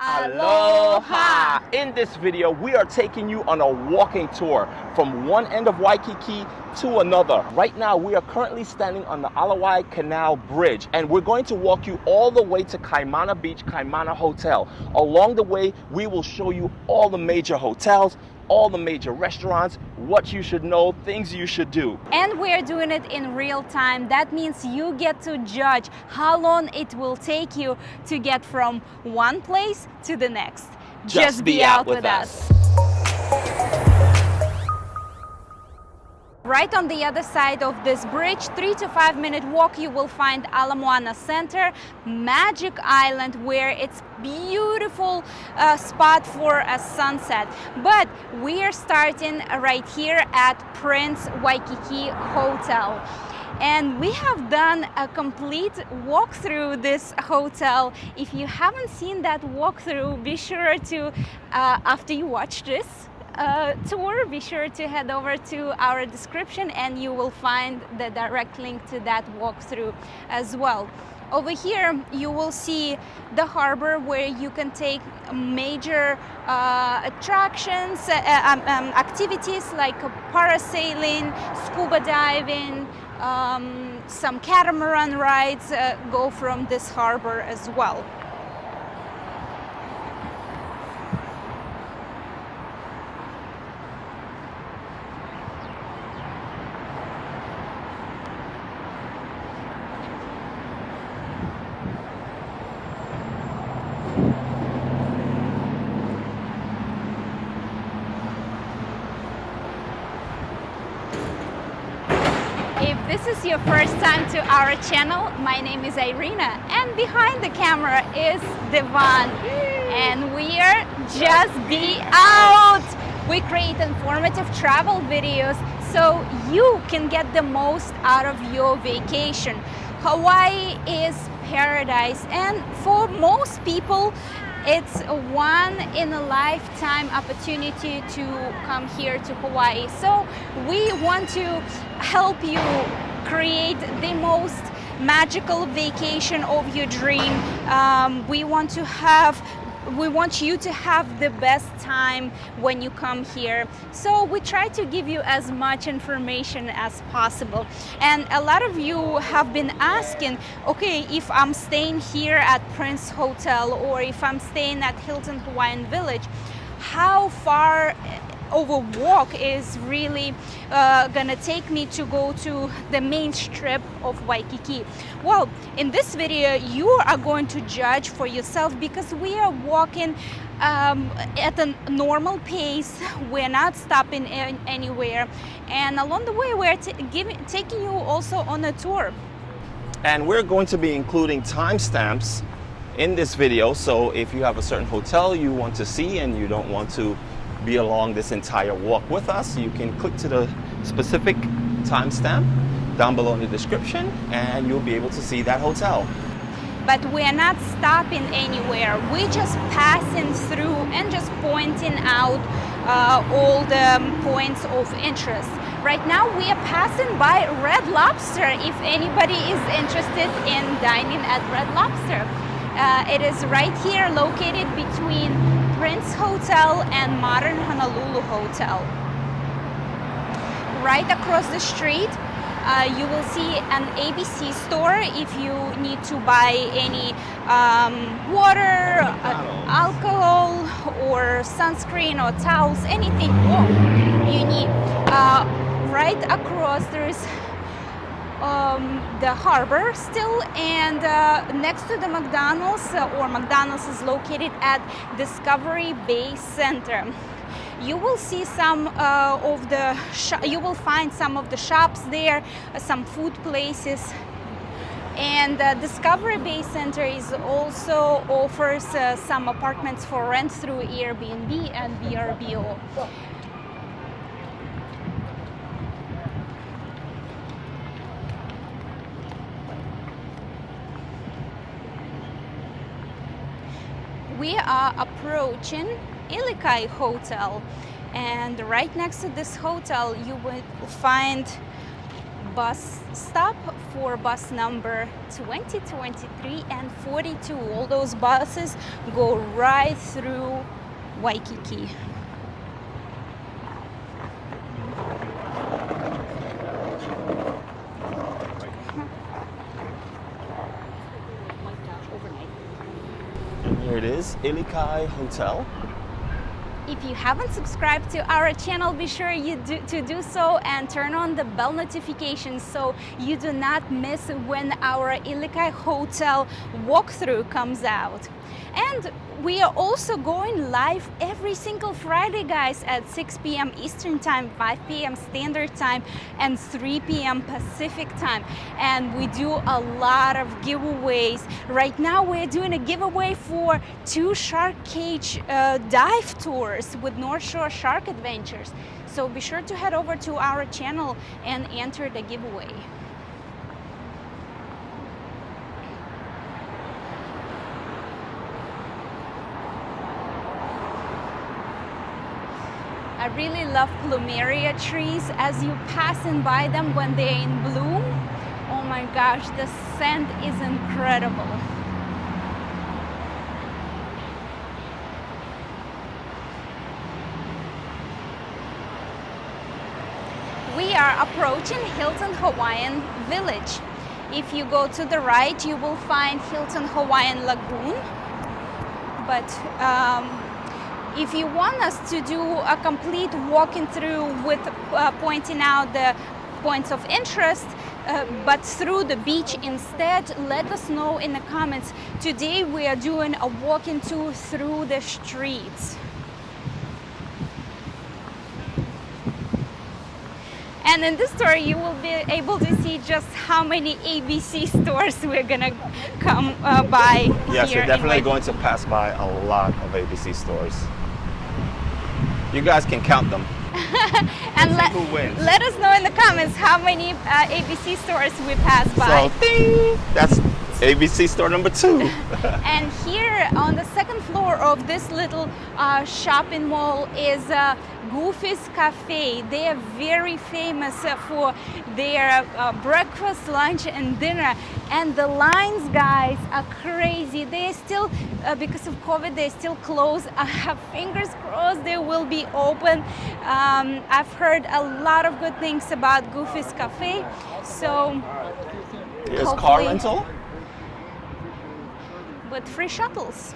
Aloha! In this video, we are taking you on a walking tour from one end of Waikiki to another. Right now, we are currently standing on the ILIKAI Canal Bridge, and we're going to walk you all the way to Kaimana Beach, Kaimana Hotel. Along the way, we will show you all the major hotels, all the major restaurants, what you should know, things you should do. And we're doing it in real time. That means you get to judge how long it will take you to get from one place to the next. Just be out with us. Right on the other side of this bridge, 3 to 5 minute walk, you will find Ala Moana Center, Magic Island, where it's beautiful spot for a sunset. But we are starting right here at Prince Waikiki Hotel. And we have done a complete walk through this hotel. If you haven't seen that walkthrough, be sure to, after you watch this tour, be sure to head over to our description and you will find the direct link to that walkthrough as well. Over here you will see the harbor where you can take major attractions, activities like parasailing, scuba diving, some catamaran rides go from this harbor as well. If this is your first time to our channel, my name is Irina and behind the camera is Devon. And we are Just Be Out! We create informative travel videos so you can get the most out of your vacation. Hawaii is paradise, and for most people it's a one-in-a-lifetime opportunity to come here to Hawaii. So we want to help you create the most magical vacation of your dream. We want you to have the best time when you come here. So we try to give you as much information as possible. And a lot of you have been asking, okay, if I'm staying here at Prince Hotel or if I'm staying at Hilton Hawaiian Village, how far of a walk is really gonna take me to go to the main strip of Waikiki? Well, in this video you are going to judge for yourself because we are walking at a normal pace. We're not stopping anywhere, and along the way we're taking you also on a tour. And we're going to be including timestamps in this video, so if you have a certain hotel you want to see and you don't want to be along this entire walk with us, you can click to the specific timestamp down below in the description and you'll be able to see that hotel. But we're not stopping anywhere. We're just passing through and just pointing out all the points of interest. Right now we are passing by Red Lobster if anybody is interested in dining at Red Lobster. It is right here located between Prince Hotel and Modern Honolulu Hotel. Right across the street you will see an ABC store if you need to buy any water, alcohol or sunscreen or towels, anything you need. Right across there is the harbor still, and next to the McDonald's, or McDonald's is located at Discovery Bay Center. You will see some you will find some of the shops there, some food places. And Discovery Bay Center is also offers some apartments for rent through Airbnb and VRBO. We are approaching ILIKAI Hotel, and right next to this hotel you will find bus stop for bus number 20, 23, and 42. All those buses go right through Waikiki. And here it is, ILIKAI Hotel. If you haven't subscribed to our channel, be sure to do so and turn on the bell notifications so you do not miss when our ILIKAI Hotel walkthrough comes out. And we are also going live every single Friday, guys, at 6 p.m. Eastern Time, 5 p.m. Standard Time, and 3 p.m. Pacific Time. And we do a lot of giveaways. Right now, we're doing a giveaway for 2 shark cage dive tours with North Shore Shark Adventures. So be sure to head over to our channel and enter the giveaway. I really love plumeria trees as you passing by them when they're in bloom. Oh my gosh, the scent is incredible. We are approaching Hilton Hawaiian Village. If you go to the right, you will find Hilton Hawaiian Lagoon. But if you want us to do a complete walking through with pointing out the points of interest, but through the beach instead, let us know in the comments. Today we are doing a walking tour through the streets. And in this tour, you will be able to see just how many ABC stores we're gonna come by. Yes, here we're definitely going to pass by a lot of ABC stores. You guys can count them. And who wins. let us know in the comments how many ABC stores we pass by. So, ding! That's ABC store number 2. And here on the second floor of this little shopping mall is Goofy's Cafe. They are very famous for their breakfast, lunch, and dinner. And the lines, guys, are crazy. They still, because of COVID, they're still closed. I have fingers crossed they will be open. I've heard a lot of good things about Goofy's Cafe. So here's car rental with free shuttles.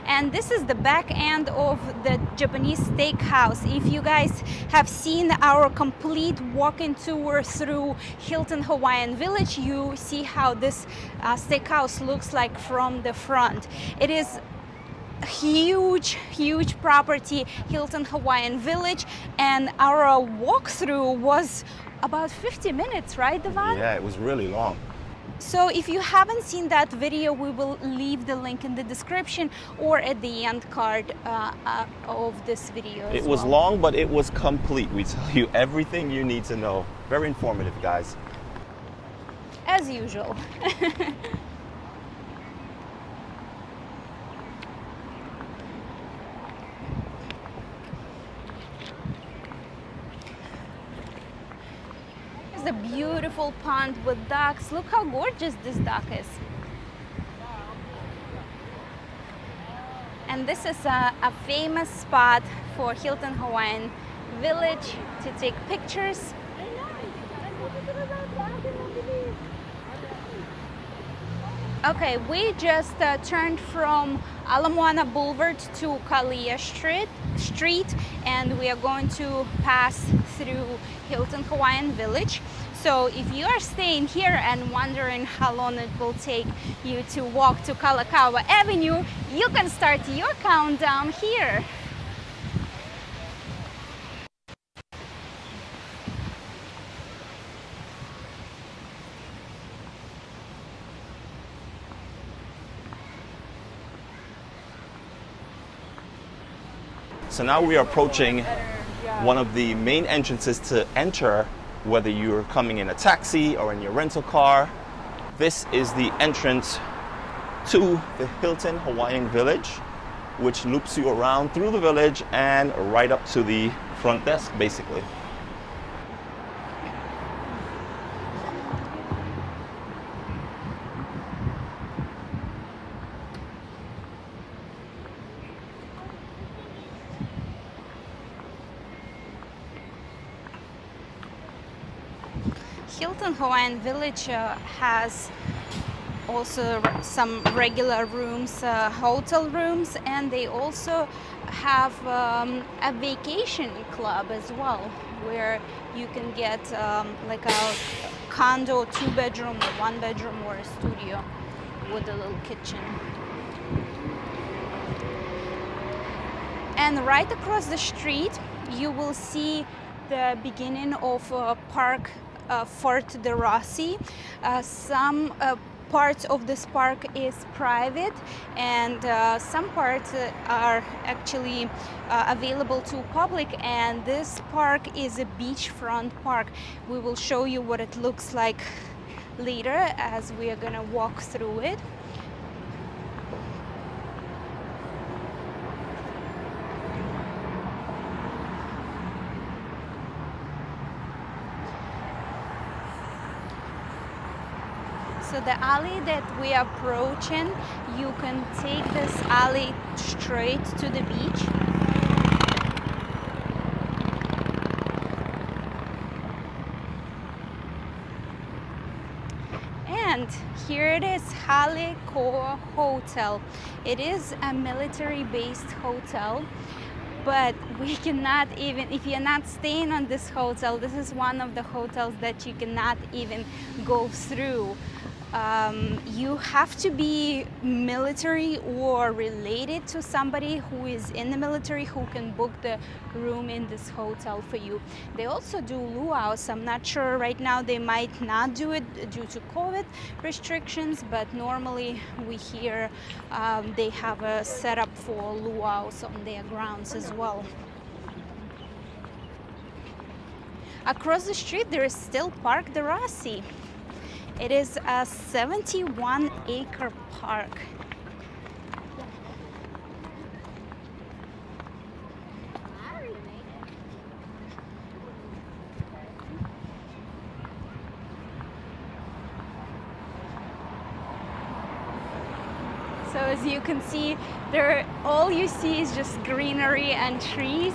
And this is the back end of the Japanese steakhouse. If you guys have seen our complete walking tour through Hilton Hawaiian Village, you see how this steakhouse looks like from the front. It is a huge property, Hilton Hawaiian Village, and our walkthrough was about 50 minutes, right, Devan? Yeah, it was really long. So if you haven't seen that video, we will leave the link in the description or at the end card of this video. It was long, but it was complete. We tell you everything you need to know. Very informative, guys. As usual. A beautiful pond with ducks. Look how gorgeous this duck is. And this is a famous spot for Hilton Hawaiian Village to take pictures. Okay, we just turned from Ala Moana Boulevard to Kalia Street, and we are going to pass through Hilton Hawaiian Village. So if you are staying here and wondering how long it will take you to walk to Kalakaua Avenue, you can start your countdown here. So now we are approaching one of the main entrances to enter, whether you're coming in a taxi or in your rental car. This is the entrance to the Hilton Hawaiian Village, which loops you around through the village and right up to the front desk, basically. Hilton Hawaiian Village has also some regular rooms, hotel rooms, and they also have a vacation club as well, where you can get like a condo, 2-bedroom, or 1-bedroom, or a studio with a little kitchen. And right across the street you will see the beginning of park Fort Derussy. Some parts of this park is private, and some parts are actually available to public, and this park is a beachfront park. We will show you what it looks like later as we are gonna walk through it. So the alley that we are approaching, you can take this alley straight to the beach. And here it is, HALEKULANI Hotel. It is a military-based hotel, but we cannot even, if you're not staying on this hotel, this is one of the hotels that you cannot even go through. You have to be military or related to somebody who is in the military who can book the room in this hotel for you. They also do luau's. I'm not sure right now, they might not do it due to COVID restrictions, but normally we hear they have a setup for luau's on their grounds as well. Across the street there is still Park Derussy. It is a 71-acre park. So as you can see, all you see is just greenery and trees.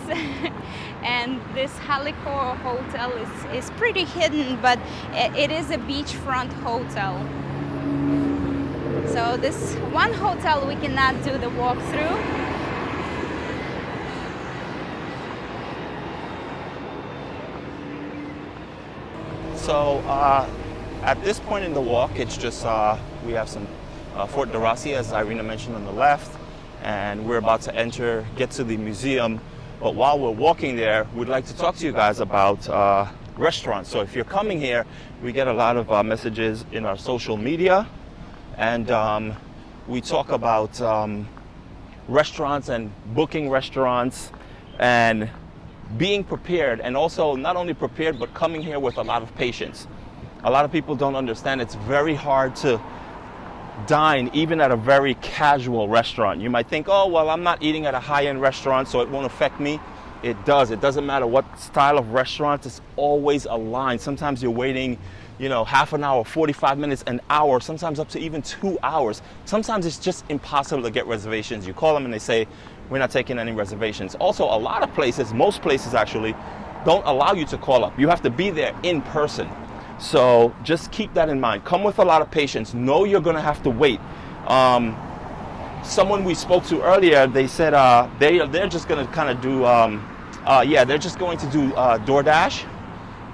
And this HALEKULANI Hotel is pretty hidden, but it is a beachfront hotel. So this one hotel we cannot do the walkthrough. So at this point in the walk, it's just we have some Fort Derussy, as Irina mentioned, on the left, and we're about to get to the museum. But while we're walking there, we'd like to talk to you guys about restaurants. So if you're coming here, we get a lot of messages in our social media, and we talk about restaurants and booking restaurants and being prepared, and also not only prepared, but coming here with a lot of patience. A lot of people don't understand it's very hard to dine even at a very casual restaurant. You might think, oh, well, I'm not eating at a high-end restaurant, so it won't affect me. It does. It doesn't matter what style of restaurant, it's always a line. Sometimes you're waiting, half an hour, 45 minutes, an hour, sometimes up to even 2 hours. Sometimes it's just impossible to get reservations. You call them and they say, we're not taking any reservations. Also, a lot of places, most places actually, don't allow you to call up. You have to be there in person. So just keep that in mind. Come with a lot of patience. Know you're going to have to wait. Someone we spoke to earlier, they said they're just going to kind of do, they're just going to do DoorDash.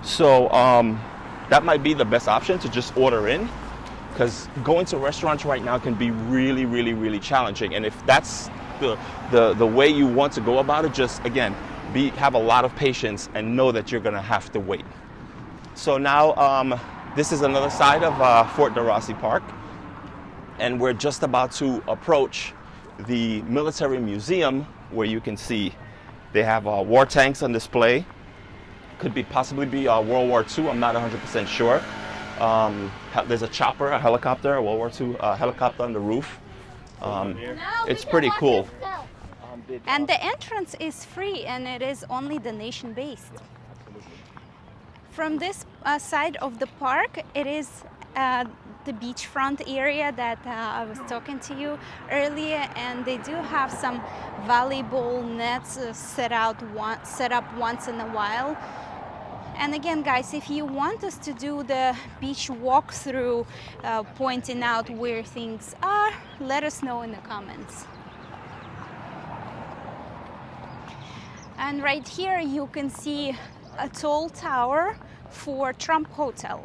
So that might be the best option, to just order in, because going to restaurants right now can be really, really, really challenging. And if that's the way you want to go about it, just again, have a lot of patience and know that you're going to have to wait. So now this is another side of Fort Derussy Park, and we're just about to approach the military museum, where you can see they have war tanks on display. Could possibly be World War II, I'm not 100% sure. There's a chopper, a helicopter, a World War II helicopter on the roof. It's pretty cool. And the entrance is free, and it is only donation-based. From this side of the park, it is the beachfront area that I was talking to you earlier, and they do have some volleyball nets set up once in a while. And again, guys, if you want us to do the beach walkthrough, pointing out where things are, let us know in the comments. And right here you can see a tall tower for Trump Hotel.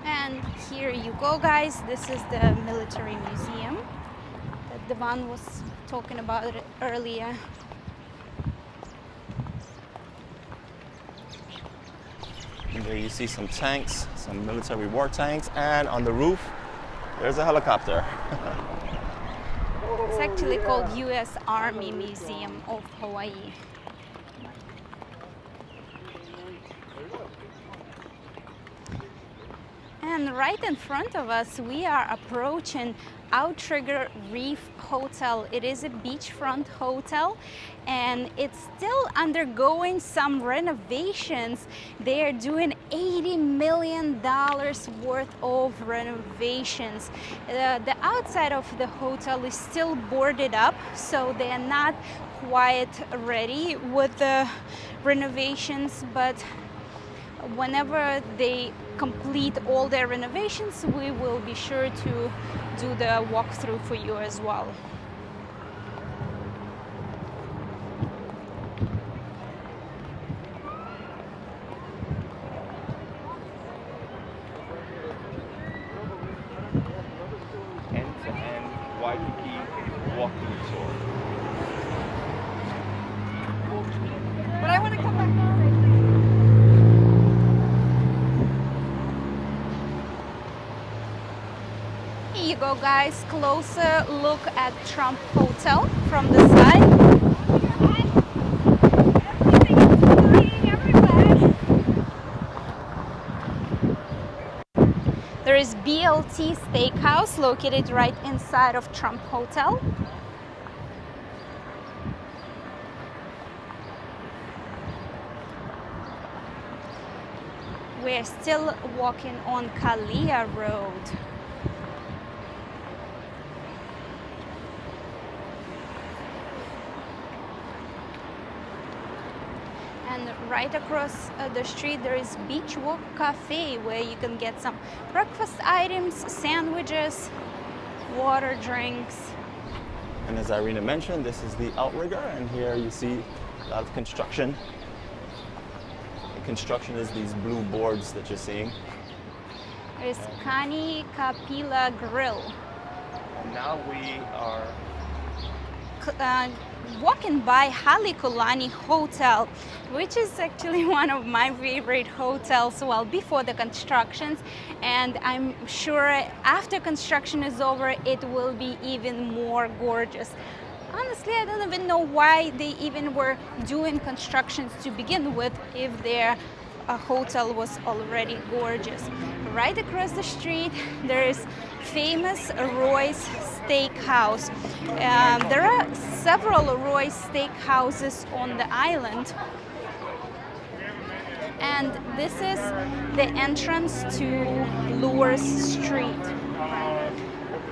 And here you go, guys. This is the military museum that Devon was talking about earlier. And there you see some tanks, some military war tanks, and on the roof, there's a helicopter. It's actually called U.S. Army Museum of Hawaii. And right in front of us, we are approaching Outrigger Reef Hotel. It is a beachfront hotel and it's still undergoing some renovations. They are doing $80 million worth of renovations. The outside of the hotel is still boarded up, so they are not quite ready with the renovations, but whenever they complete all their renovations, we will be sure to do the walkthrough for you as well. End-to-end Waikiki walkthrough tour. But I want to come back. Here you go, guys. Closer look at Trump Hotel from the side. There is BLT Steakhouse located right inside of Trump Hotel. We're still walking on Kalea Road. And right across the street there is Beach Walk Cafe, where you can get some breakfast items, sandwiches, water, drinks. And as Irina mentioned, this is the Outrigger, and here you see a lot of construction. The construction is these blue boards that you're seeing. There's Kani Kapila Grill. And now we are walking by HALEKULANI Hotel, which is actually one of my favorite hotels, well, before the constructions, and I'm sure after construction is over it will be even more gorgeous. Honestly, I don't even know why they even were doing constructions to begin with if their hotel was already gorgeous. Right across the street there is famous Roy's Steakhouse. There are several Roy's Steakhouses on the island, and this is the entrance to Lures Street.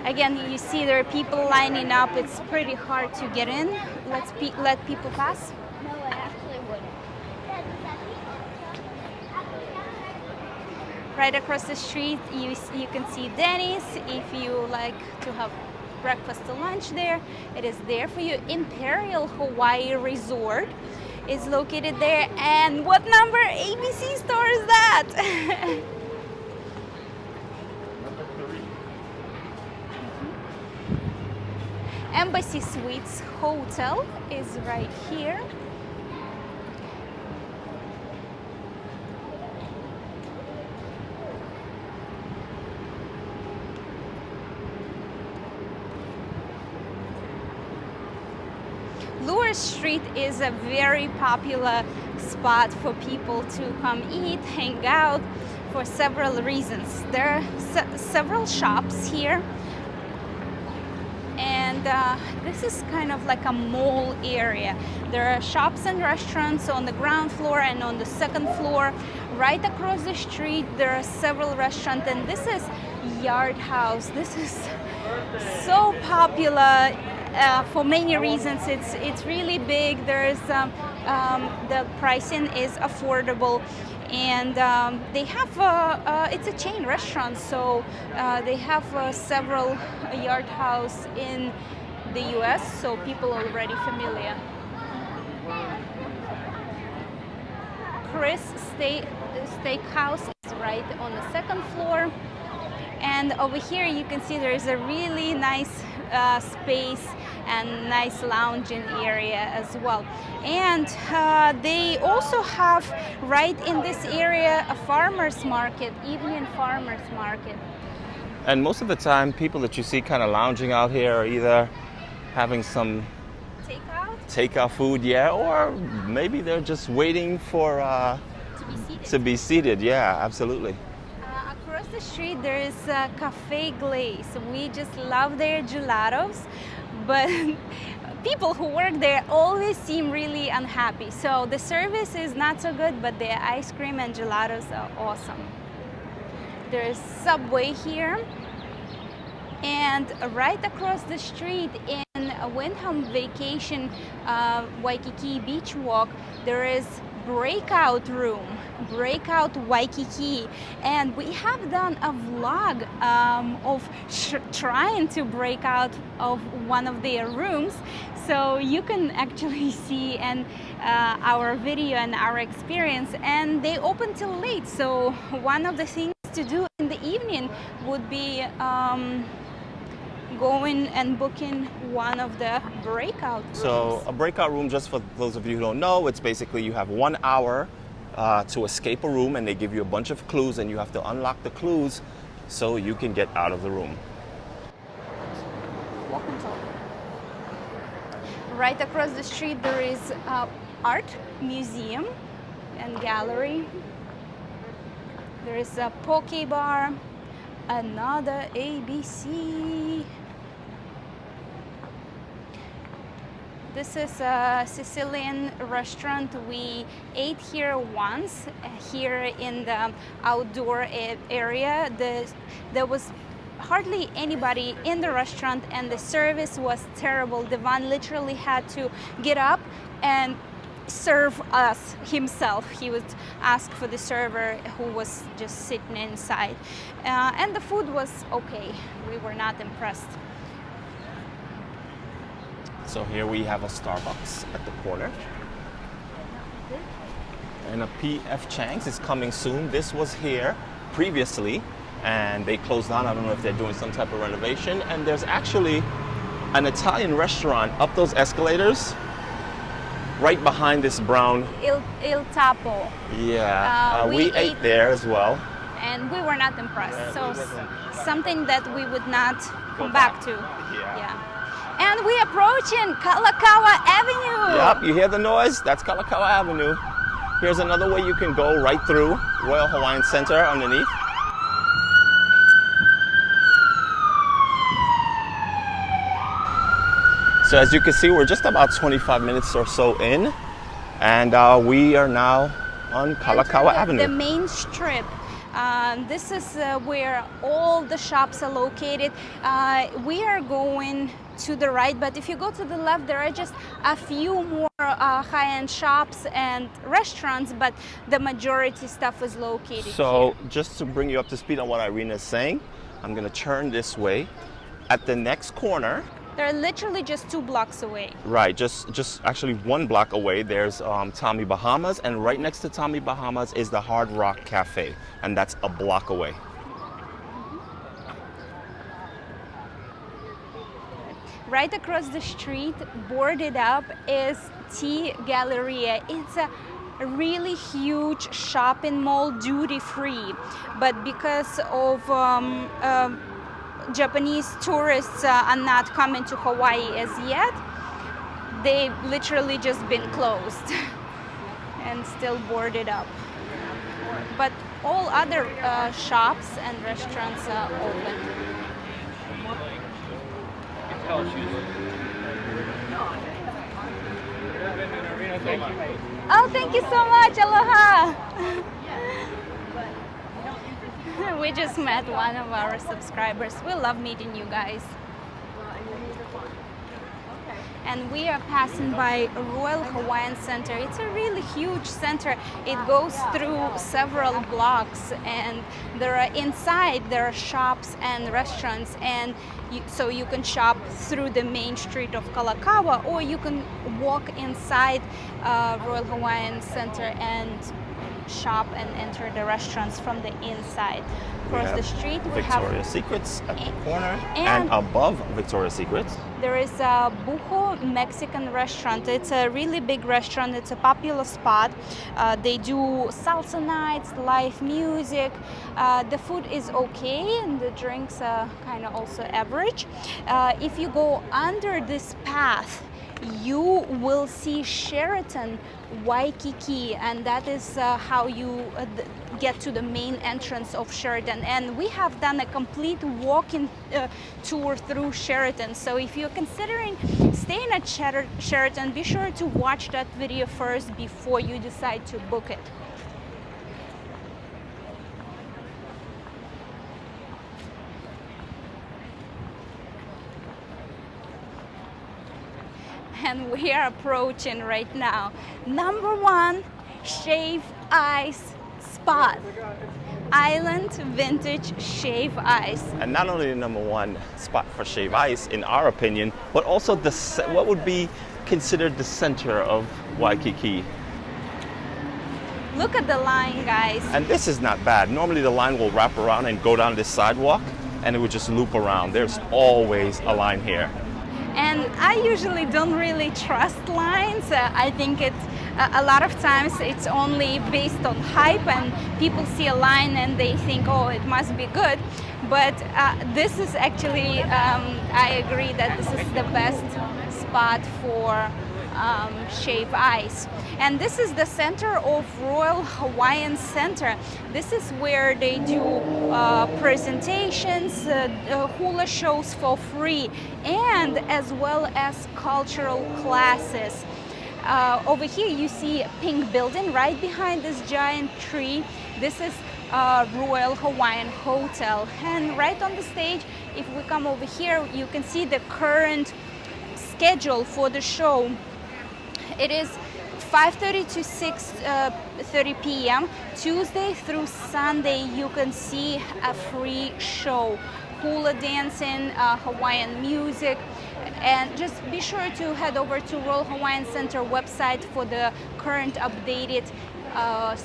Again, you see there are people lining up. It's pretty hard to get in. Let's let people pass. No, I actually wouldn't. Right across the street, you can see Denny's if you like to have breakfast or lunch there. It is there for you. Imperial Hawaii Resort is located there. And what number ABC store is that? Embassy Suites Hotel is right here. Lure Street is a very popular spot for people to come eat, hang out for several reasons. There are several shops here, and and this is kind of like a mall area. There are shops and restaurants on the ground floor and on the second floor. Right across the street there are several restaurants, and this is Yard House. This is so popular for many reasons. It's really big. There's the pricing is affordable, and they have it's a chain restaurant, so they have several Yard House in the U.S., so people are already familiar. Chris Steakhouse is right on the second floor, and over here you can see there is a really nice space and nice lounging area as well. And they also have right in this area a farmers market, evening farmers market. And most of the time, people that you see kind of lounging out here are either having some takeout food, yeah, or maybe they're just waiting for to be seated. Yeah, absolutely. Across the street there is Cafe Glace. We just love their gelatos, but people who work there always seem really unhappy. So the service is not so good, but their ice cream and gelatos are awesome. There's Subway here, and right across the street in WYHDHAM Vacation Waikiki Beach Walk there is Breakout Waikiki, and we have done a vlog of trying to break out of one of their rooms, so you can actually see and our video and our experience. And they open till late, so one of the things to do in the evening would be going and booking one of the breakout rooms. So a breakout room, just for those of you who don't know, it's basically you have 1 hour to escape a room, and they give you a bunch of clues, and you have to unlock the clues so you can get out of the room. Right across the street there is art museum and gallery. There is a poke bar, another ABC. This is a Sicilian restaurant. We ate here once, here in the outdoor area. There was hardly anybody in the restaurant, and the service was terrible. Devon literally had to get up and serve us himself. He would ask for the server who was just sitting inside. And the food was okay. We were not impressed. So here we have a Starbucks at the corner. And a P.F. Chang's is coming soon. This was here previously, and they closed down. I don't know if they're doing some type of renovation. And there's actually an Italian restaurant up those escalators right behind this brown... Il Tapo. Yeah, we ate there as well. And we were not impressed. So something that we would not come back to. Yeah. And we approaching Kalakaua Avenue. Yep, you hear the noise? That's Kalakaua Avenue. Here's another way you can go right through Royal Hawaiian Center underneath. So as you can see, we're just about 25 minutes or so in, and we are now on Kalakaua Avenue. The main strip. This is where all the shops are located. We are going to the right, but if you go to the left, there are just a few more high-end shops and restaurants, but the majority stuff is located So here. Just to bring you up to speed on what Irina is saying, I'm going to turn this way. At the next corner, they're literally just 2 blocks away. Right, just actually 1 block away, there's Tommy Bahamas, and right next to Tommy Bahamas is the Hard Rock Cafe, and that's a block away. Right across the street, boarded up, is T Galleria. It's a really huge shopping mall, duty-free, but because of Japanese tourists are not coming to Hawaii as yet, they've literally just been closed and still boarded up. But all other shops and restaurants are open. hotel shoes. Thank you. Oh, thank you so much. Aloha. We just met one of our subscribers. We love meeting you guys. And we are passing by Royal Hawaiian Center. It's a really huge center. It goes through several blocks, and inside there are shops and restaurants, and so you can shop through the main street of Kalakaua, or you can walk inside Royal Hawaiian Center and shop and enter the restaurants from the inside. Across the street we have Victoria's Secrets at the corner, and above Victoria's Secrets there is a Buho Mexican restaurant. It's a really big restaurant. It's a popular spot. They do salsa nights, live music. The food is okay, and the drinks are kind of also average. If you go under this path, you will see Sheraton Waikiki, and that is how you get to the main entrance of Sheraton. And we have done a complete walking tour through Sheraton. So if you're considering staying at Sheraton, be sure to watch that video first before you decide to book it. And we are approaching right now #1 shave ice spot, Island Vintage Shave Ice. And not only the #1 spot for shave ice, in our opinion, but also what would be considered the center of Waikiki. Look at the line, guys. And this is not bad. Normally the line will wrap around and go down this sidewalk, and it would just loop around. There's always a line here. And I usually don't really trust lines. I think it's a lot of times it's only based on hype, and people see a line and they think, oh, it must be good. But this is actually, I agree that this is the best spot for shave ice. And this is the center of Royal Hawaiian Center. This is where they do presentations, hula shows for free, and as well as cultural classes. Over here you see a pink building right behind this giant tree. This is Royal Hawaiian Hotel. And right on the stage, if we come over here, you can see the current schedule for the show. It is 5:30 to 6:30 p.m. Tuesday through Sunday. You can see a free show, hula dancing, Hawaiian music, and just be sure to head over to Royal Hawaiian Center website for the current updated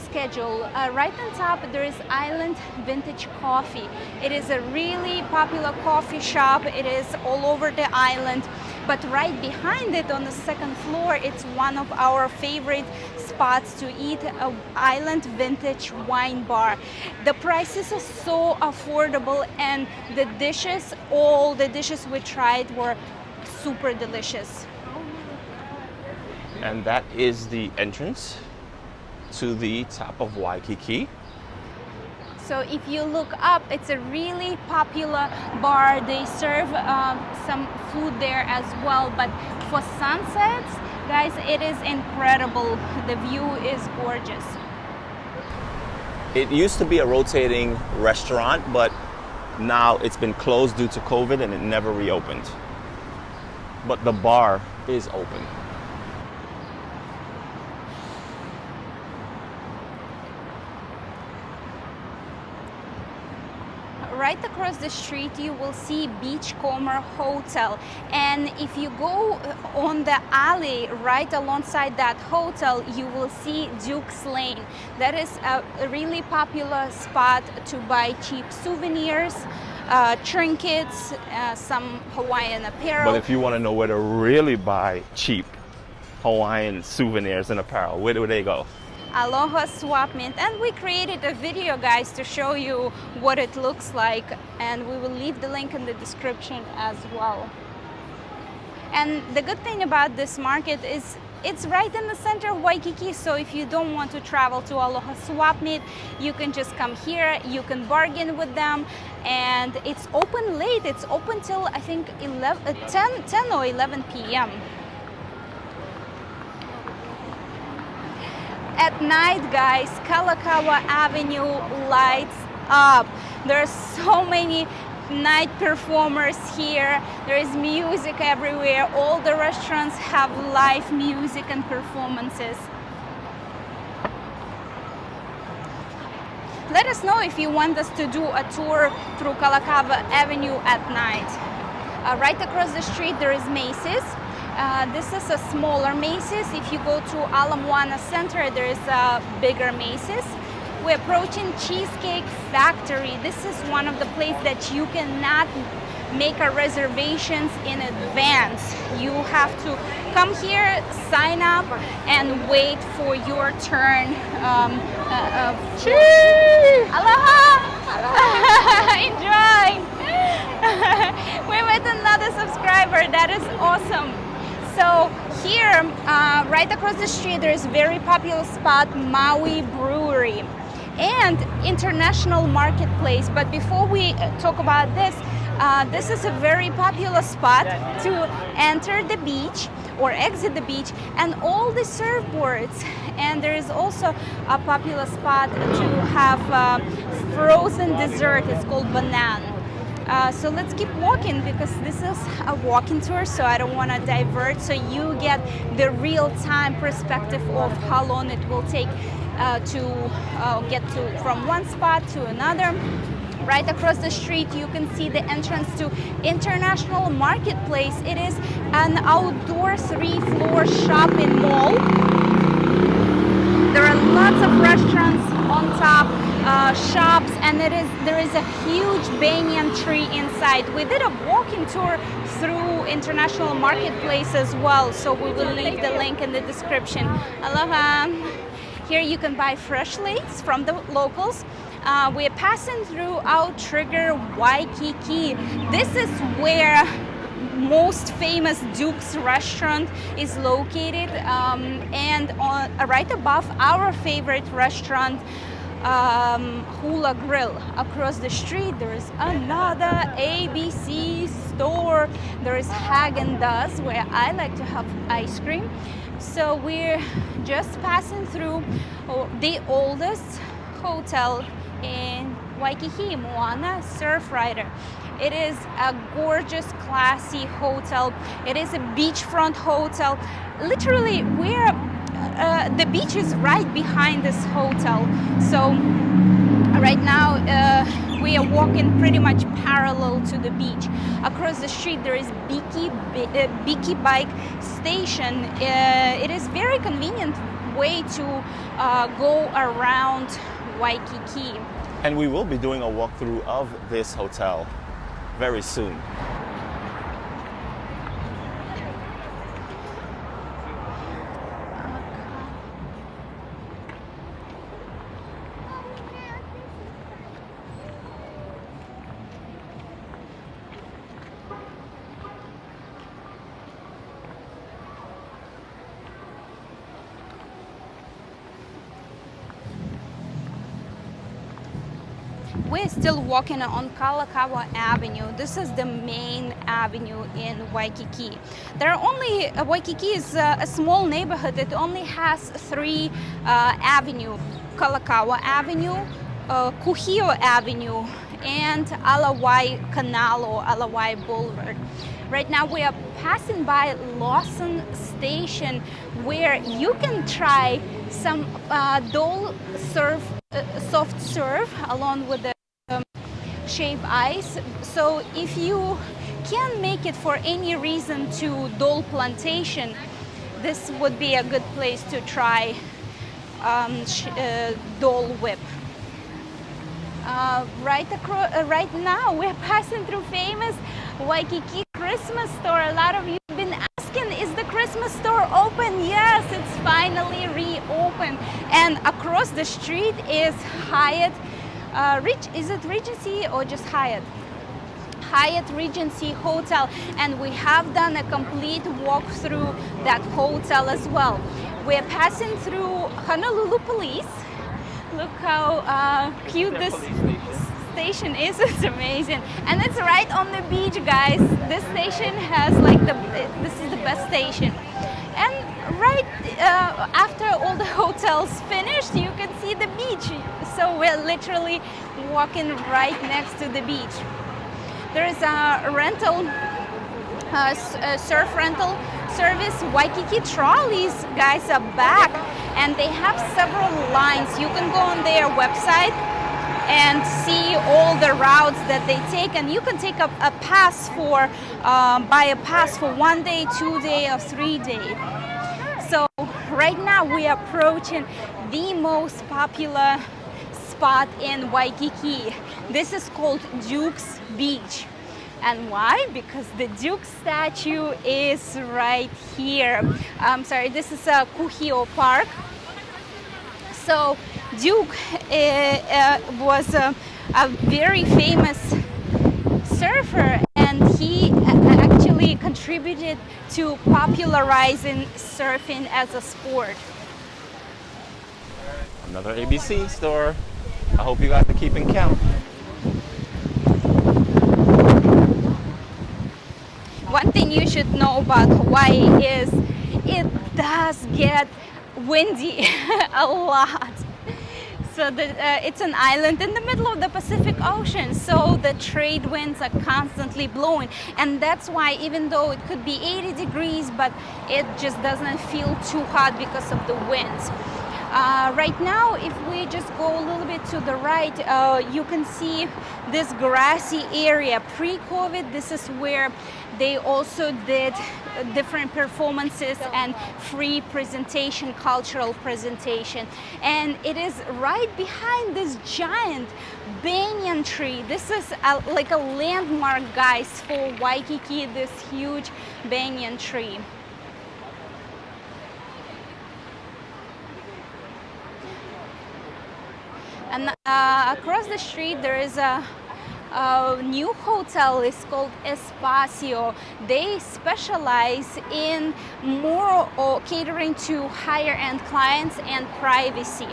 schedule. Right on top there is Island Vintage Coffee. It is a really popular coffee shop. It is all over the island, but right behind it on the second floor, it's one of our favorite spots to eat, an Island Vintage Wine Bar. The prices are so affordable, and the dishes, all the dishes we tried were super delicious. And that is the entrance to the top of Waikiki. So if you look up, it's a really popular bar. They serve some food there as well. But for sunsets, guys, it is incredible. The view is gorgeous. It used to be a rotating restaurant, but now it's been closed due to COVID and it never reopened. But the bar is open. Right across the street you will see Beachcomber Hotel, and if you go on the alley right alongside that hotel, you will see Duke's Lane. That is a really popular spot to buy cheap souvenirs, trinkets, some Hawaiian apparel. But if you want to know where to really buy cheap Hawaiian souvenirs and apparel, where do they go? Aloha Swap Mint, and we created a video, guys, to show you what it looks like, and we will leave the link in the description as well. And the good thing about this market is it's right in the center of Waikiki, so if you don't want to travel to Aloha Swap Meet, you can just come here, you can bargain with them, and it's open late. It's open till I think 10 or 11 p.m. At night, guys, Kalakaua Avenue lights up. There's so many night performers here. There is music everywhere. All the restaurants have live music and performances. Let us know if you want us to do a tour through Kalakaua Avenue at night. Right across the street there is Macy's. This is a smaller Macy's. If you go to Ala Moana Center, there is a bigger Macy's. We're approaching Cheesecake Factory. This is one of the places that you cannot make a reservations in advance. You have to come here, sign up, and wait for your turn. Cheers! Aloha! Enjoy! We met another subscriber. That is awesome. So here, right across the street, there is a very popular spot, Maui Brewery and International Marketplace. But before we talk about this, this is a very popular spot to enter the beach or exit the beach, and all the surfboards. And there is also a popular spot to have frozen dessert. It's called Banan. So let's keep walking, because this is a walking tour, so I don't want to divert, so you get the real-time perspective of how long it will take to get to from one spot to another. Right across the street you can see the entrance to International Marketplace. It is an outdoor 3-floor shopping mall. There are lots of restaurants on top, shops, and there is a huge banyan tree inside. We did a walking tour through International Marketplace as well, so we will leave the link in the description. Aloha! Here you can buy fresh lace from the locals. We're passing through Outrigger Waikiki. This is where most famous Duke's restaurant is located, and right above our favorite restaurant, Hula Grill. Across the street there is another ABC store. There is Häagen-Dazs, where I like to have ice cream. So we're just passing through the oldest hotel in Waikiki, Moana Surfrider. It is a gorgeous, classy hotel. It is a beachfront hotel. Literally, the beach is right behind this hotel. So right now we are walking pretty much parallel to the beach. Across the street there is Biki Bike Station. It is very convenient way to go around Waikiki. And we will be doing a walkthrough of this hotel very soon. We're still walking on Kalakaua Avenue. This is the main avenue in Waikiki. Waikiki is a small neighborhood. It only has 3 avenues: Kalakaua Avenue, Kuhio Avenue, and Alawai Canal or Alawai Boulevard. Right now we are passing by Lawson Station, where you can try some soft serve along with the shaved ice. So if you can't make it for any reason to Dole Plantation, this would be a good place to try Dole Whip. Right now we're passing through famous Waikiki Christmas store. A lot of you have been asking, is the Christmas store open? Yes, it's finally reopened. And across the street is Hyatt. Is it Regency or just Hyatt? Hyatt Regency Hotel, and we have done a complete walk through that hotel as well. We're passing through Honolulu Police. Look how cute this station is. It's amazing, and it's right on the beach, guys. This station has like this is the best station, and right after all the hotels finished, you can see the beach. So we're literally walking right next to the beach. There is a rental, surf rental service. Waikiki trolleys, guys, are back, and they have several lines. You can go on their website and see all the routes that they take, and you can take a pass for buy a pass for 1 day, 2 day, or 3 day. So right now we are approaching the most popular spot in Waikiki. This is called Duke's Beach. And why? Because the Duke statue is right here. I'm sorry, this is a Kuhio Park. So Duke was a very famous surfer, and he actually contributed to popularizing surfing as a sport. Another ABC store. I hope you guys are keeping count. One thing you should know about Hawaii is it does get windy a lot. So it's an island in the middle of the Pacific Ocean, so the trade winds are constantly blowing, and that's why even though it could be 80 degrees, but it just doesn't feel too hot because of the winds. Right now, if we just go a little bit to the right, you can see this grassy area. Pre-COVID, this is where they also did different performances and free presentation, cultural presentation. And it is right behind this giant banyan tree. This is like a landmark, guys, for Waikiki, this huge banyan tree. And across the street there is a new hotel. It's called Espacio. They specialize in more catering to higher end clients and privacy.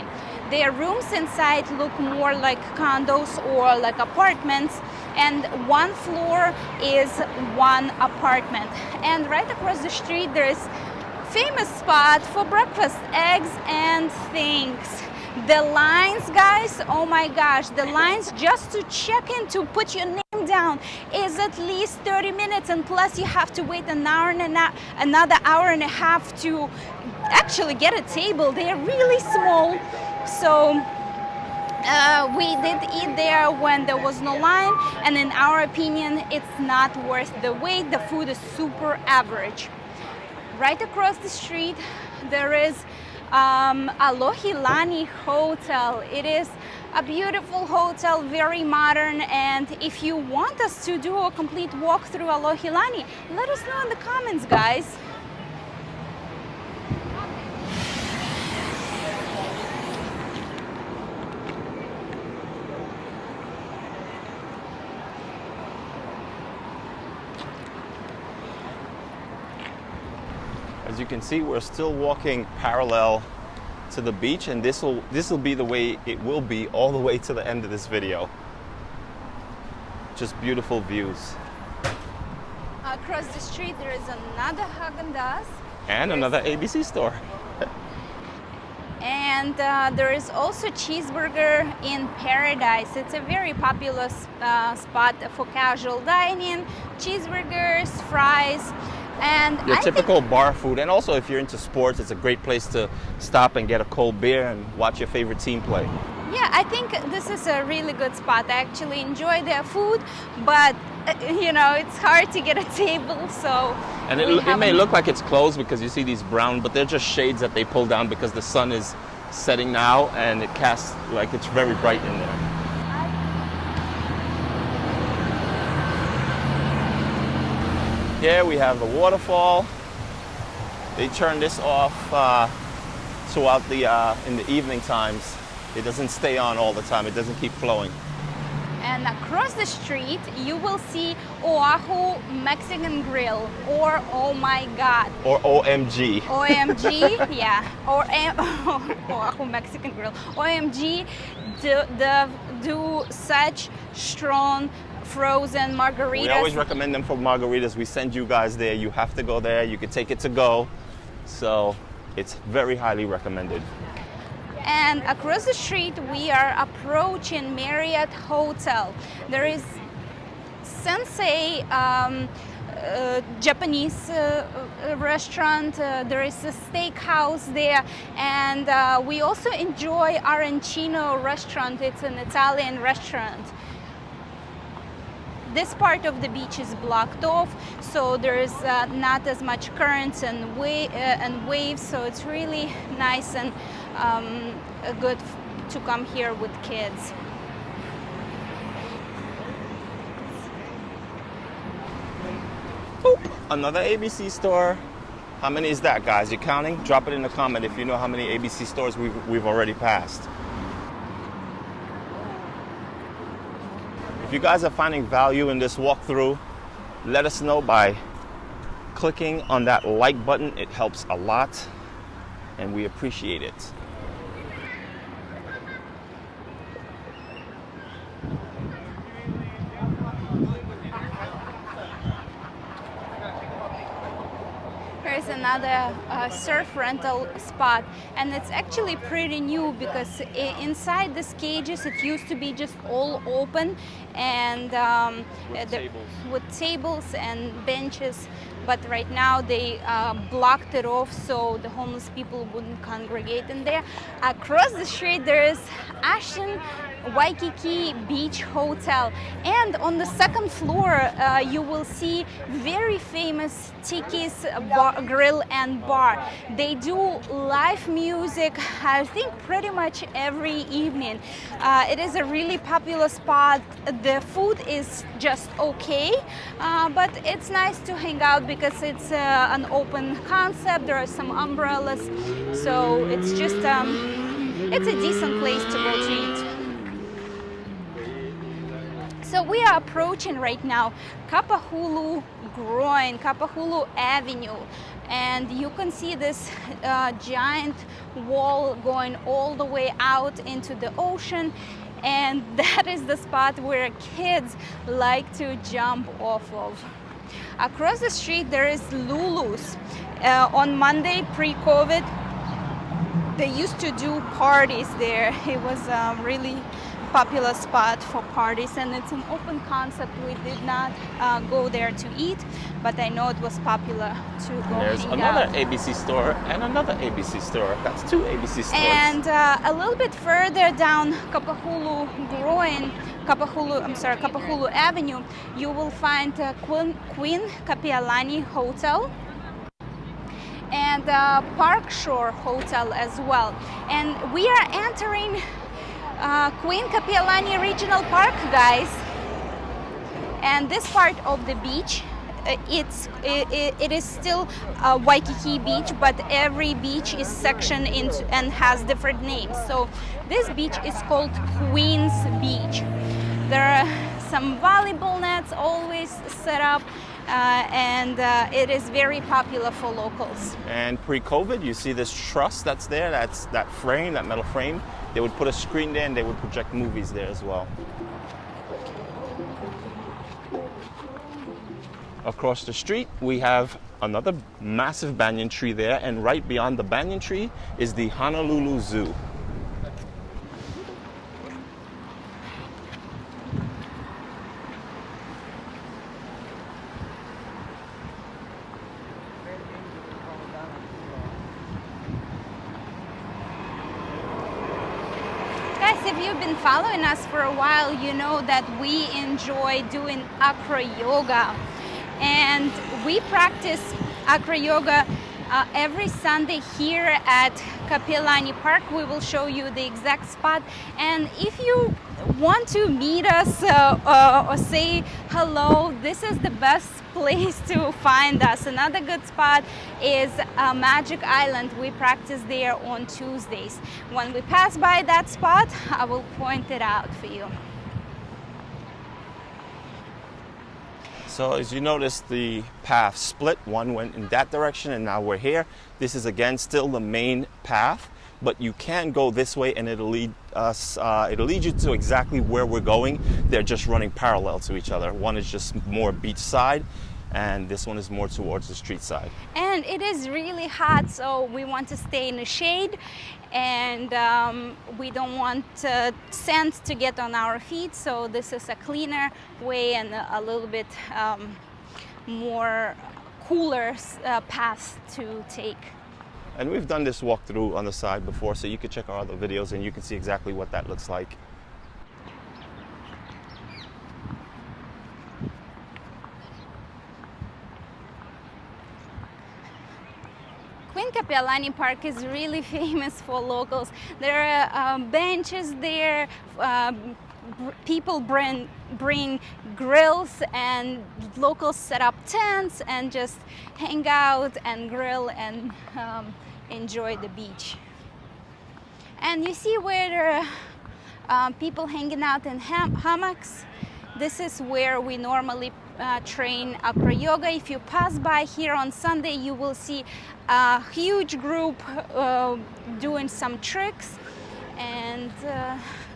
Their rooms inside look more like condos or like apartments, and one floor is one apartment. And right across the street there is famous spot for breakfast, eggs and things. The lines, guys, oh my gosh, the lines just to check in, to put your name down, is at least 30 minutes, and plus you have to wait another hour and a half to actually get a table. They are really small, so we did eat there when there was no line, and in our opinion, it's not worth the wait. The food is super average. Right across the street, there is HALEKULANI Hotel. It is a beautiful hotel, very modern, and if you want us to do a complete walk through HALEKULANI, let us know in the comments, guys. As you can see, we're still walking parallel to the beach, and this will be the way it will be all the way to the end of this video. Just beautiful views. Across the street there is another Haagen-Dazs. And another ABC store. And there is also Cheeseburger in Paradise. It's a very popular spot for casual dining. Cheeseburgers, fries, and your typical bar food. And also if you're into sports, it's a great place to stop and get a cold beer and watch your favorite team play. Yeah, I think this is a really good spot. I actually enjoy their food, but you know, it's hard to get a table, so... And it may look like it's closed because you see these brown, but they're just shades that they pull down because the sun is setting now and it casts like it's very bright in there. Here we have the waterfall. They turn this off in the evening times. It doesn't stay on all the time. It doesn't keep flowing. And across the street, you will see Oahu Mexican Grill, or oh my God. Or OMG. OMG, yeah. Or Oahu Mexican Grill. OMG, do such strong frozen margaritas. We always recommend them for margaritas. We send you guys there. You have to go there. You can take it to go. So it's very highly recommended. And across the street, we are approaching Marriott Hotel. There is Sensei Japanese restaurant. There is a steakhouse there, and we also enjoy Arancino restaurant. It's an Italian restaurant. This part of the beach is blocked off, so there is not as much currents and waves, so it's really nice and good to come here with kids. Oop, another ABC store. How many is that, guys? You counting? Drop it in the comment if you know how many ABC stores we've already passed. If you guys are finding value in this walkthrough, let us know by clicking on that like button. It helps a lot, and we appreciate it. Here's another surf rental spot, and it's actually pretty new because inside these cages it used to be just all open and with tables and benches, but right now they blocked it off so the homeless people wouldn't congregate in there. Across the street there is Ashton Waikiki Beach Hotel, and on the second floor you will see very famous Tiki's Grill and Bar. They do live music, I think pretty much every evening. It is a really popular spot. The food is just okay, but it's nice to hang out because it's an open concept. There are some umbrellas, so it's just it's a decent place to go to eat. So we are approaching right now Kapahulu Groin, Kapahulu Avenue, and you can see this giant wall going all the way out into the ocean, and that is the spot where kids like to jump off of. Across the street there is Lulu's. On Monday, pre-COVID, they used to do parties there. It was really popular spot for parties, and it's an open concept. We did not go there to eat, but I know it was popular to go. There's another ABC store and another ABC store. That's two ABC stores. And a little bit further down Kapahulu Groin, Kapahulu Avenue, you will find Queen Kapi'olani Hotel and Park Shore Hotel as well. And we are entering Queen Kapi'olani Regional Park, guys, and this part of the beach, it is still Waikiki Beach, but every beach is sectioned into and has different names. So this beach is called Queen's Beach. There are some volleyball nets always set up, and it is very popular for locals. And pre-COVID, you see this truss that's there, that's that frame, that metal frame. They would put a screen there and they would project movies there as well. Across the street, we have another massive banyan tree there, and right beyond the banyan tree is the Honolulu Zoo. If you've been following us for a while, you know that we enjoy doing acro yoga, and we practice acro yoga every Sunday here at Kapi'olani Park. We will show you the exact spot, and if you want to meet us or say hello, this is the best place to find us. Another good spot is Magic Island. We practice there on Tuesdays. When we pass by that spot, I will point it out for you. So as you notice, the path split. One went in that direction and now we're here. This is again still the main path, but you can go this way and it'll lead you to exactly where we're going. They're just running parallel to each other. One is just more beach side and this one is more towards the street side. And it is really hot, so we want to stay in the shade, and we don't want sand to get on our feet, so this is a cleaner way and a little bit more cooler path to take. And we've done this walkthrough on the side before, so you can check our other videos and you can see exactly what that looks like. Kapi'olani Park is really famous for locals. There are benches there, people bring grills, and locals set up tents and just hang out and grill and enjoy the beach. And you see where there are people hanging out in hammocks. This is where we normally train acro yoga. If you pass by here on Sunday, you will see a huge group doing some tricks, and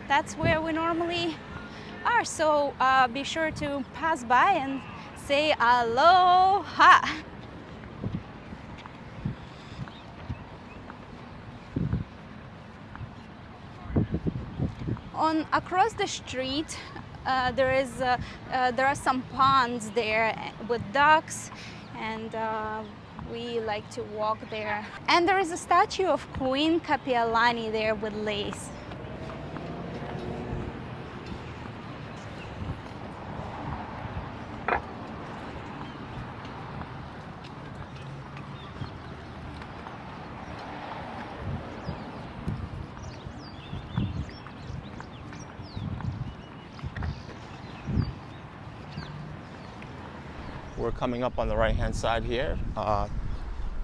that's where we normally are. So be sure to pass by and say aloha. Across the street, there are some ponds there with ducks, and we like to walk there. And there is a statue of Queen Kapi'olani there with lace. We're coming up on the right-hand side here,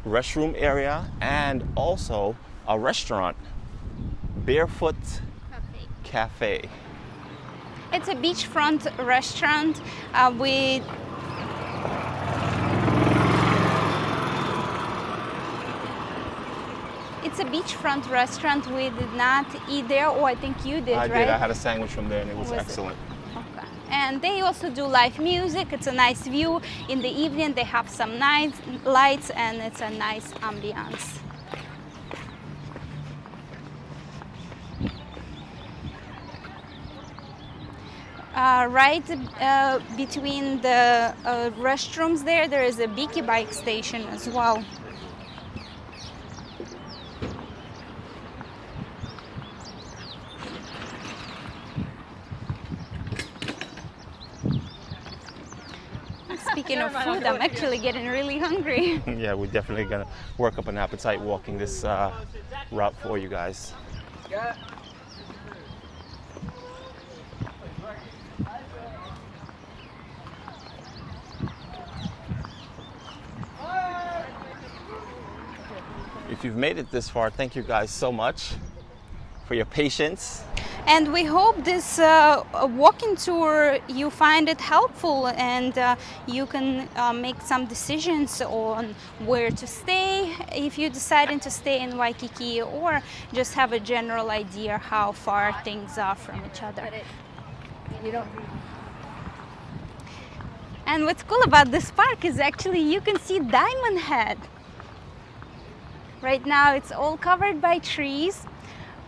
restroom area and also a restaurant, Barefoot Cafe. It's a beachfront restaurant. It's a beachfront restaurant. We did not eat there, or I think you did, right? I did. I had a sandwich from there and it was excellent. Okay. And they also do live music. It's a nice view. In the evening they have some nice lights and it's a nice ambiance. Right between the restrooms there is a Biki bike station as well. Speaking of food, I'm actually getting really hungry. Yeah, we're definitely gonna work up an appetite walking this route for you guys. If you've made it this far, thank you guys so much for your patience. And we hope this walking tour, you find it helpful, and you can make some decisions on where to stay if you're deciding to stay in Waikiki, or just have a general idea how far things are from each other. And what's cool about this park is actually you can see Diamond Head. Right now it's all covered by trees,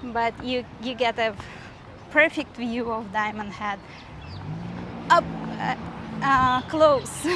but you get a perfect view of Diamond Head up close.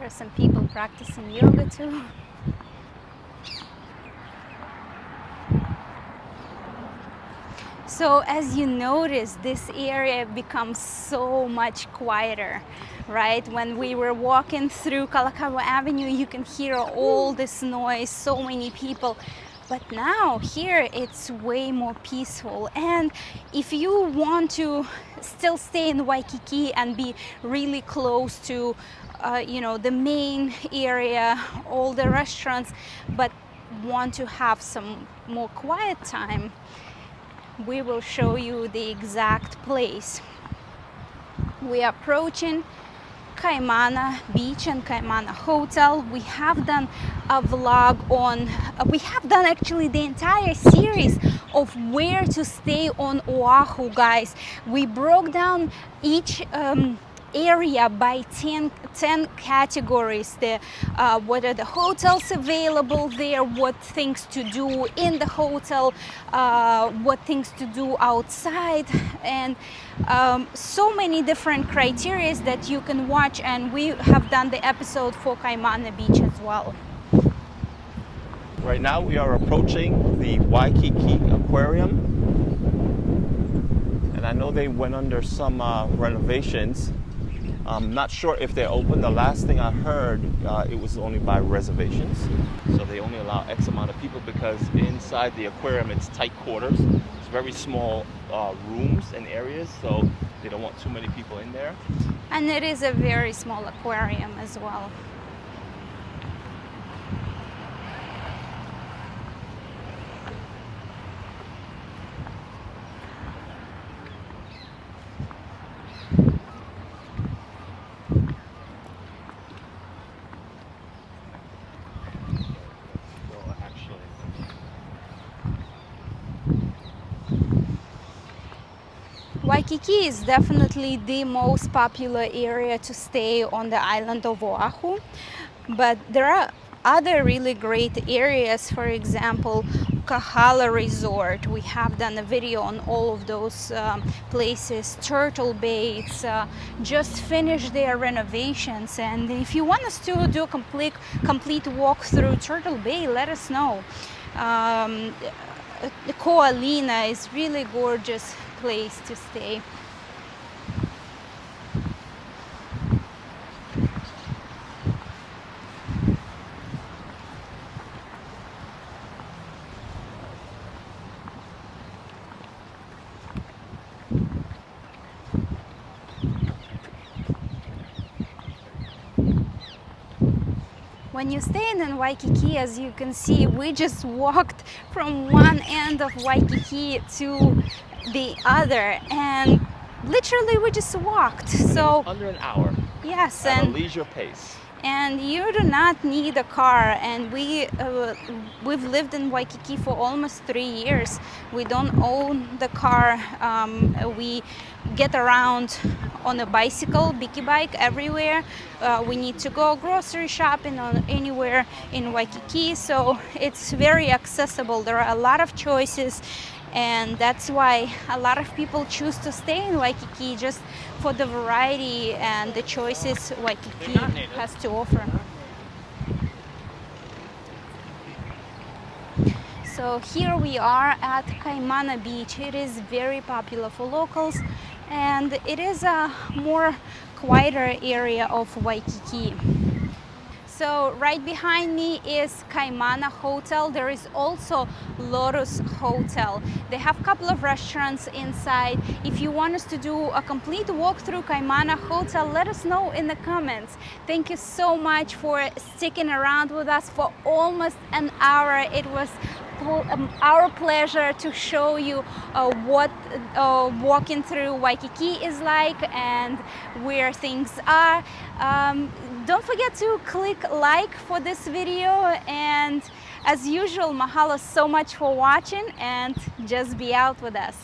Some people practicing yoga too. So as you notice, this area becomes so much quieter, right? When we were walking through Kalakaua Avenue, you can hear all this noise, so many people. But now here it's way more peaceful. And if you want to still stay in Waikiki and be really close to you know, the main area, all the restaurants, but want to have some more quiet time, we will show you the exact place. We are approaching Kaimana Beach and Kaimana Hotel. We have done a vlog on, we have done actually the entire series of where to stay on Oahu, guys. We broke down each area by 10 categories. What are the hotels available there, what things to do in the hotel, what things to do outside, and so many different criteria that you can watch. And we have done the episode for Kaimana Beach as well. Right now we are approaching the Waikiki Aquarium, and I know they went under some renovations. I'm not sure if they're open. The last thing I heard, it was only by reservations. So they only allow X amount of people because inside the aquarium it's tight quarters. It's very small rooms and areas, so they don't want too many people in there. And it is a very small aquarium as well. Waikiki is definitely the most popular area to stay on the island of Oahu, but there are other really great areas. For example, HALE Resort. We have done a video on all of those places. Turtle Bay, it's just finished their renovations, and if you want us to do a complete walk through Turtle Bay, let us know. Koalina is really gorgeous place to stay. When you're staying in Waikiki, as you can see, we just walked from one end of Waikiki to the other, and literally we just walked. So under an hour. Yes, at and a leisure pace. And you do not need a car. And we've lived in Waikiki for almost 3 years. We don't own the car. We get around on a bicycle, biki bike, everywhere. We need to go grocery shopping or anywhere in Waikiki, so it's very accessible. There are a lot of choices, and that's why a lot of people choose to stay in Waikiki, just for the variety and the choices Waikiki has to offer. So here we are at Kaimana Beach. It is very popular for locals, and it is a more quieter area of Waikiki. So right behind me is Kaimana Hotel. There is also Lotus Hotel. They have a couple of restaurants inside. If you want us to do a complete walk through Kaimana Hotel, let us know in the comments. Thank you so much for sticking around with us for almost an hour. It was our pleasure to show you what walking through Waikiki is like and where things are. Don't forget to click like for this video, and as usual, mahalo so much for watching, and just be out with us.